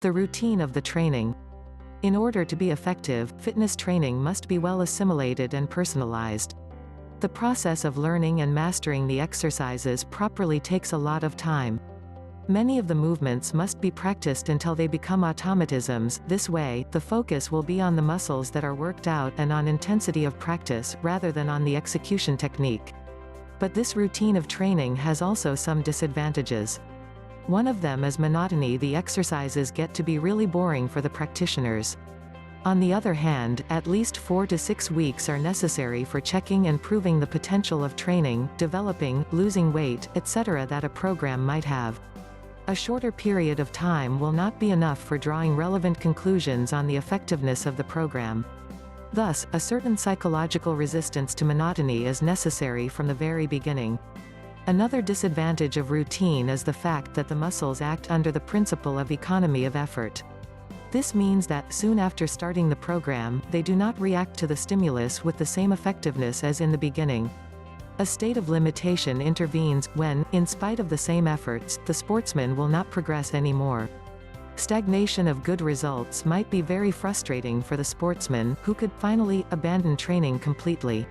The routine of the training. In order to be effective, fitness training must be well assimilated and personalized. The process of learning and mastering the exercises properly takes a lot of time. Many of the movements must be practiced until they become automatisms. This way, the focus will be on the muscles that are worked out and on intensity of practice, rather than on the execution technique. But this routine of training has also some disadvantages. One of them is monotony. The exercises get to be really boring for the practitioners. On the other hand, at least 4 to 6 weeks are necessary for checking and proving the potential of training, developing, losing weight, etc. that a program might have. A shorter period of time will not be enough for drawing relevant conclusions on the effectiveness of the program. Thus, a certain psychological resistance to monotony is necessary from the very beginning. Another disadvantage of routine is the fact that the muscles act under the principle of economy of effort. This means that, soon after starting the program, they do not react to the stimulus with the same effectiveness as in the beginning. A state of limitation intervenes when, in spite of the same efforts, the sportsman will not progress anymore. Stagnation of good results might be very frustrating for the sportsman, who could finally abandon training completely.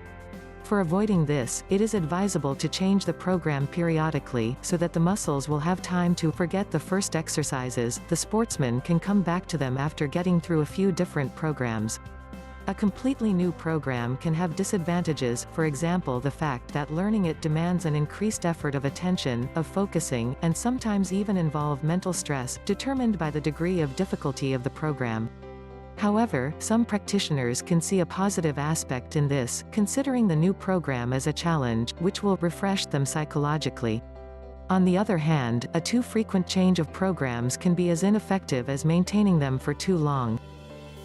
For avoiding this, it is advisable to change the program periodically, so that the muscles will have time to forget the first exercises. The sportsman can come back to them after getting through a few different programs. A completely new program can have disadvantages, for example the fact that learning it demands an increased effort of attention, of focusing, and sometimes even involve mental stress, determined by the degree of difficulty of the program. However, some practitioners can see a positive aspect in this, considering the new program as a challenge, which will refresh them psychologically. On the other hand, a too frequent change of programs can be as ineffective as maintaining them for too long.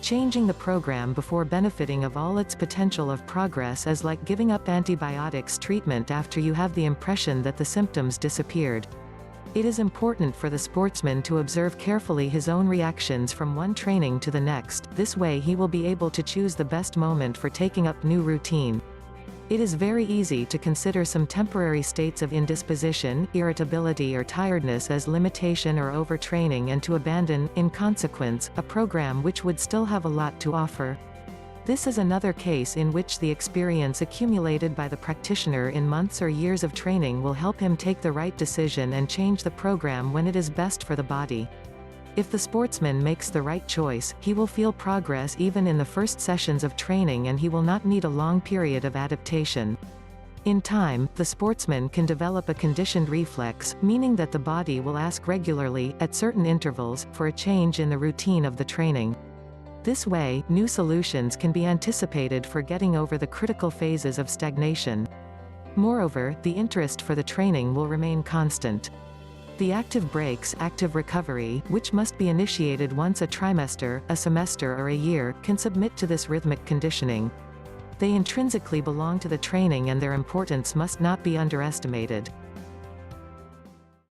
Changing the program before benefiting of all its potential of progress is like giving up antibiotics treatment after you have the impression that the symptoms disappeared. It is important for the sportsman to observe carefully his own reactions from one training to the next. This way he will be able to choose the best moment for taking up new routine. It is very easy to consider some temporary states of indisposition, irritability or tiredness as limitation or overtraining and to abandon, in consequence, a program which would still have a lot to offer. This is another case in which the experience accumulated by the practitioner in months or years of training will help him take the right decision and change the program when it is best for the body. If the sportsman makes the right choice, he will feel progress even in the first sessions of training and he will not need a long period of adaptation. In time, the sportsman can develop a conditioned reflex, meaning that the body will ask regularly, at certain intervals, for a change in the routine of the training. This way, new solutions can be anticipated for getting over the critical phases of stagnation. Moreover, the interest for the training will remain constant. The active breaks, active recovery, which must be initiated once a trimester, a semester or a year, can submit to this rhythmic conditioning. They intrinsically belong to the training and their importance must not be underestimated.